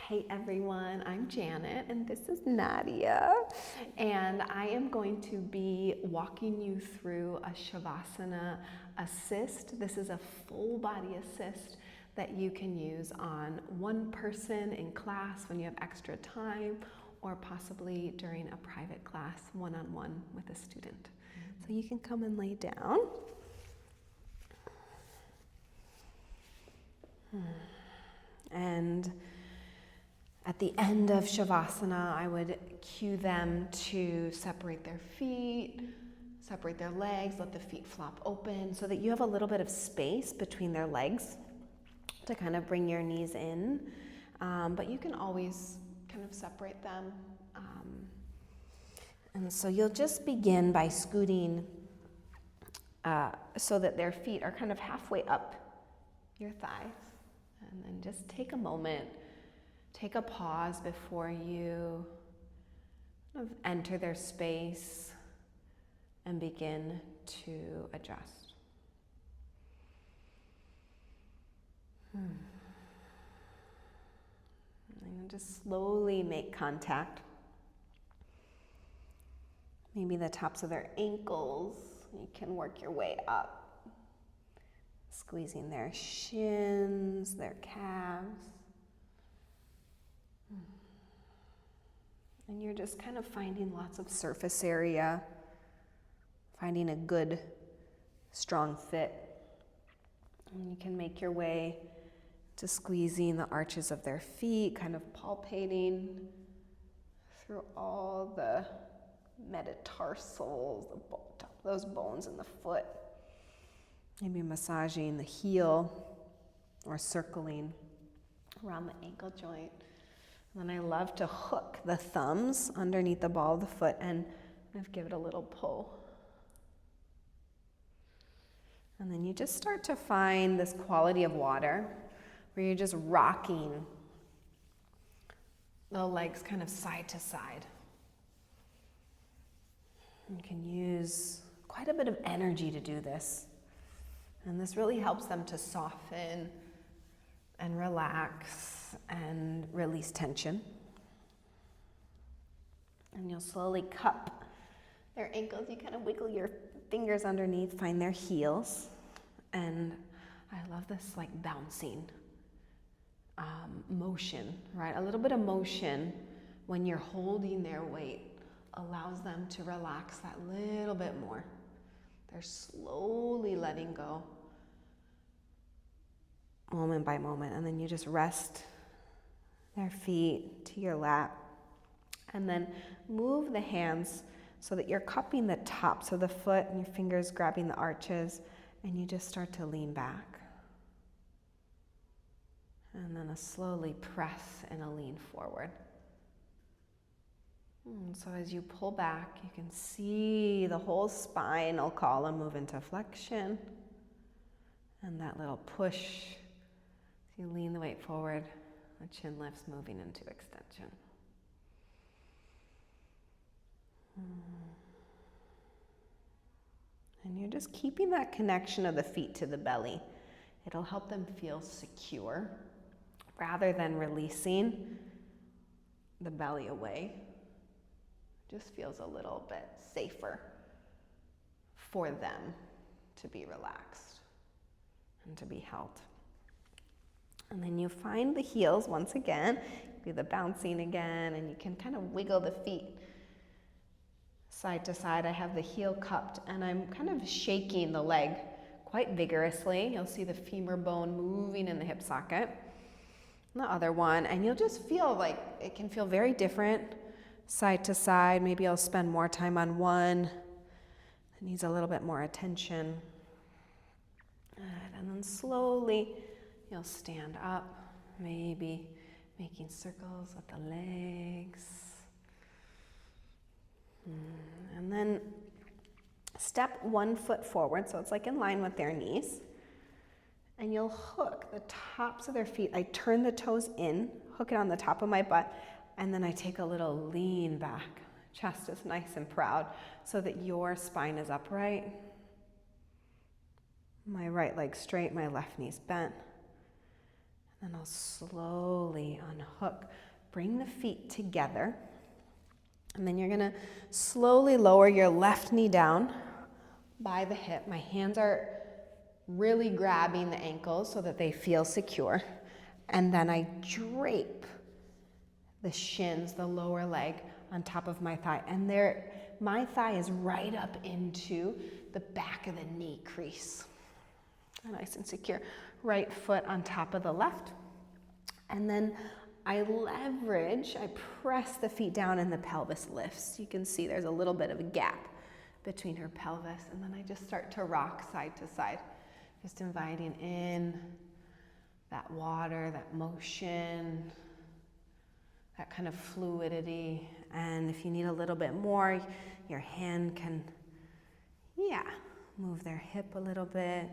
Hey everyone, I'm Janet and this is Nadia, and I am going to be walking you through a Shavasana assist. This is a full body assist that you can use on one person in class when you have extra time, or possibly during a private class one-on-one with a student. So you can come and lay down. And at the end of Shavasana, I would cue them to separate their feet, separate their legs, let the feet flop open so that you have a little bit of space between their legs to kind of bring your knees in. But you can always kind of separate them. And so you'll just begin by scooting so that their feet are kind of halfway up your thighs. And then just take a moment. Take a pause before you kind of enter their space and begin to adjust. And just slowly make contact. Maybe the tops of their ankles. You can work your way up, squeezing their shins, their calves. And you're just kind of finding lots of surface area, finding a good, strong fit. And you can make your way to squeezing the arches of their feet, kind of palpating through all the metatarsals, those bones in the foot. Maybe massaging the heel or circling around the ankle joint. And then I love to hook the thumbs underneath the ball of the foot and kind of give it a little pull. And then you just start to find this quality of water where you're just rocking the legs kind of side to side. You can use quite a bit of energy to do this. And this really helps them to soften and relax and release tension. And you'll slowly cup their ankles. You kind of wiggle your fingers underneath, find their heels. And I love this like bouncing motion, right? A little bit of motion when you're holding their weight allows them to relax that little bit more. They're slowly letting go, moment by moment, and then you just rest their feet to your lap, and then move the hands so that you're cupping the tops of the foot and your fingers grabbing the arches, and you just start to lean back. And then a slowly press and a lean forward. And so as you pull back, you can see the whole spinal column move into flexion, and that little push. You lean the weight forward, the chin lifts moving into extension. And you're just keeping that connection of the feet to the belly. It'll help them feel secure rather than releasing the belly away. It just feels a little bit safer for them to be relaxed and to be held. And then you find the heels once again, do the bouncing again, and you can kind of wiggle the feet side to side. I have the heel cupped, and I'm kind of shaking the leg quite vigorously. You'll see the femur bone moving in the hip socket. And the other one, and you'll just feel like it can feel very different side to side. Maybe I'll spend more time on one that needs a little bit more attention. And then slowly, you'll stand up, maybe making circles with the legs. And then step one foot forward, so it's like in line with their knees. And you'll hook the tops of their feet. I turn the toes in, hook it on the top of my butt, and then I take a little lean back. Chest is nice and proud so that your spine is upright. My right leg straight, my left knee's bent. And I'll slowly unhook, bring the feet together. And then you're gonna slowly lower your left knee down by the hip. My hands are really grabbing the ankles so that they feel secure. And then I drape the shins, the lower leg, on top of my thigh. And my thigh is right up into the back of the knee crease. Nice and secure. Right foot on top of the left. And then I press the feet down and the pelvis lifts. You can see there's a little bit of a gap between her pelvis. And then I just start to rock side to side. Just inviting in that water, that motion, that kind of fluidity. And if you need a little bit more, your hand can, move their hip a little bit.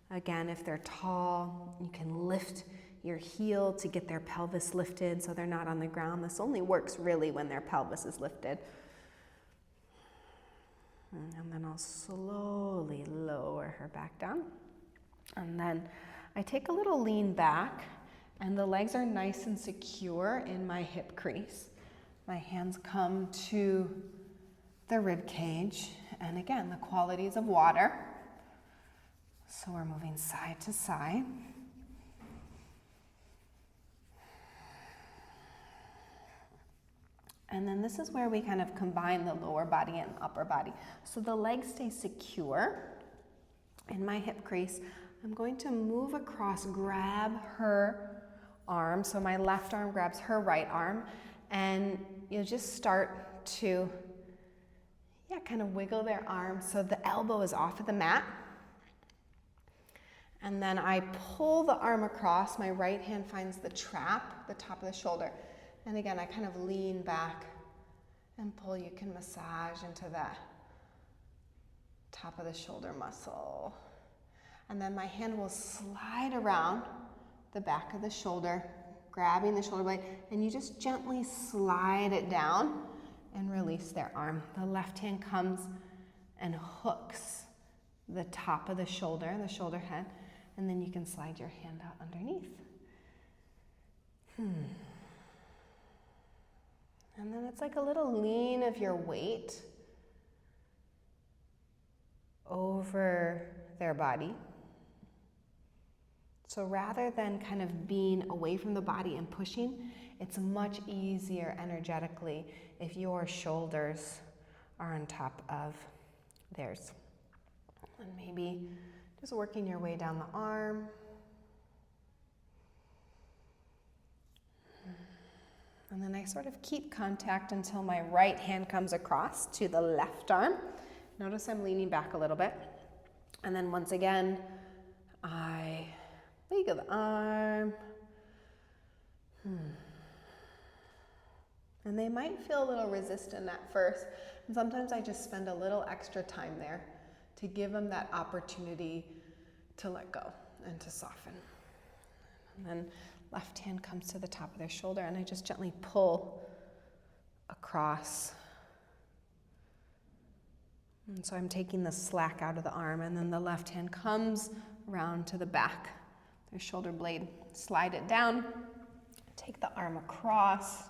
Again, if they're tall, you can lift your heel to get their pelvis lifted so they're not on the ground. This only works really when their pelvis is lifted. And then I'll slowly lower her back down. And then I take a little lean back, and the legs are nice and secure in my hip crease. My hands come to the rib cage. And again, the qualities of water. So we're moving side to side. And then this is where we kind of combine the lower body and upper body. So the legs stay secure in my hip crease. I'm going to move across, grab her arm. So my left arm grabs her right arm. And you'll just start to, kind of wiggle their arms so the elbow is off of the mat. And then I pull the arm across. My right hand finds the trap, the top of the shoulder. And again, I kind of lean back and pull. You can massage into that top of the shoulder muscle. And then my hand will slide around the back of the shoulder, grabbing the shoulder blade, and you just gently slide it down and release their arm. The left hand comes and hooks the top of the shoulder head, and then you can slide your hand out underneath. And then it's like a little lean of your weight over their body. So rather than kind of being away from the body and pushing, it's much easier energetically if your shoulders are on top of theirs. And maybe just working your way down the arm. And then I sort of keep contact until my right hand comes across to the left arm. Notice I'm leaning back a little bit. And then once again, I wiggle the arm. And they might feel a little resistant at first. And sometimes I just spend a little extra time there to give them that opportunity to let go and to soften. And then left hand comes to the top of their shoulder, and I just gently pull across. And so I'm taking the slack out of the arm, and then the left hand comes around to the back, their shoulder blade, slide it down, take the arm across,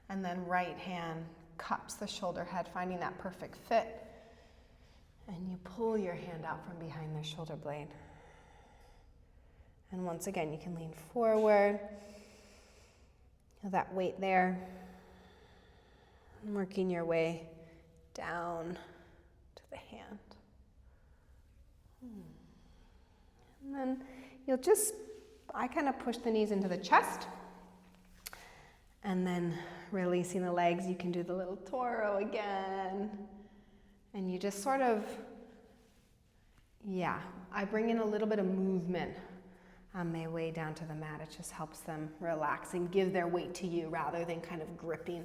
and then right hand cups the shoulder head, finding that perfect fit. And you pull your hand out from behind their shoulder blade. And once again, you can lean forward. Feel that weight there. Working your way down to the hand. And then I kind of push the knees into the chest. And then releasing the legs, you can do the little Toro again. And you just sort of, I bring in a little bit of movement on my way down to the mat. It just helps them relax and give their weight to you rather than kind of gripping.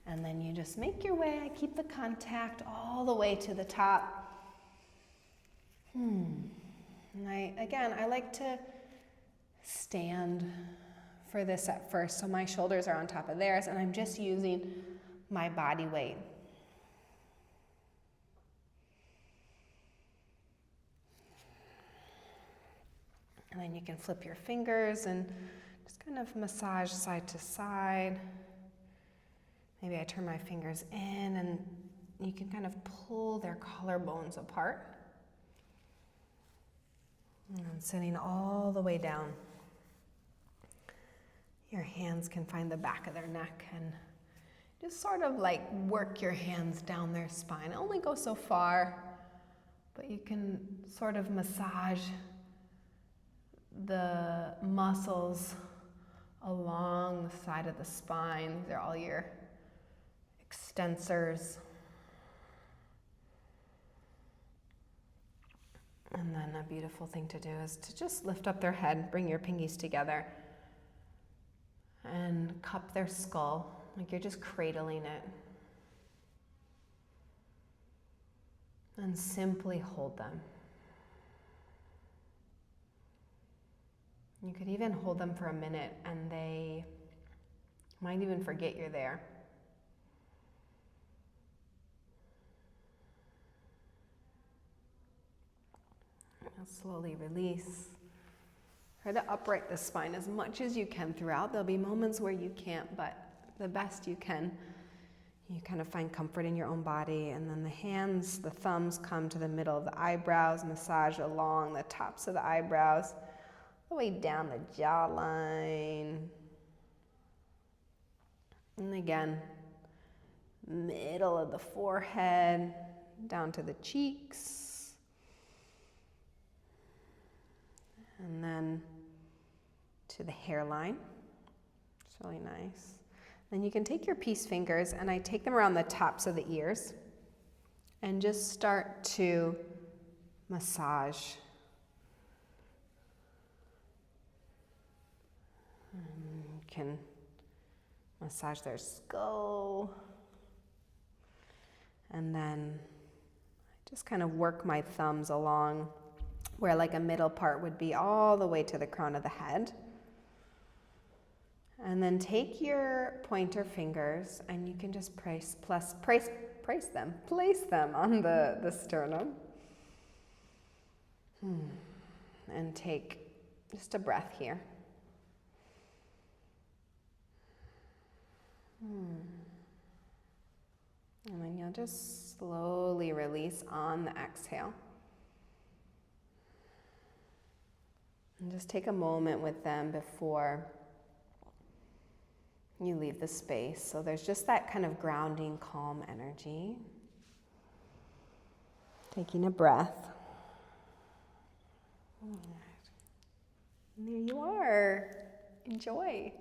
And then you just make your way. I keep the contact all the way to the top. And I like to stand for this at first. So my shoulders are on top of theirs, and I'm just using my body weight. And then you can flip your fingers and just kind of massage side to side. Maybe I turn my fingers in and you can kind of pull their collarbones apart. And sitting all the way down. Your hands can find the back of their neck and just sort of like work your hands down their spine. Only go so far, but you can sort of massage the muscles along the side of the spine. These are all your extensors. And then a beautiful thing to do is to just lift up their head, bring your pinkies together, and cup their skull, like you're just cradling it. And simply hold them. You could even hold them for a minute and they might even forget you're there. Now slowly release. Try to upright the spine as much as you can throughout. There'll be moments where you can't, but the best you can. You kind of find comfort in your own body, and then the hands, the thumbs come to the middle of the eyebrows, massage along the tops of the eyebrows, all the way down the jawline. And again, middle of the forehead, down to the cheeks. And then to the hairline. It's really nice. Then you can take your peace fingers, and I take them around the tops of the ears and just start to massage. And you can massage their skull. And then I just kind of work my thumbs along where like a middle part would be all the way to the crown of the head. And then take your pointer fingers and place them on the sternum. And take just a breath here. And then you'll just slowly release on the exhale. And just take a moment with them before you leave the space. So there's just that kind of grounding, calm energy. Taking a breath. And there you are. Enjoy.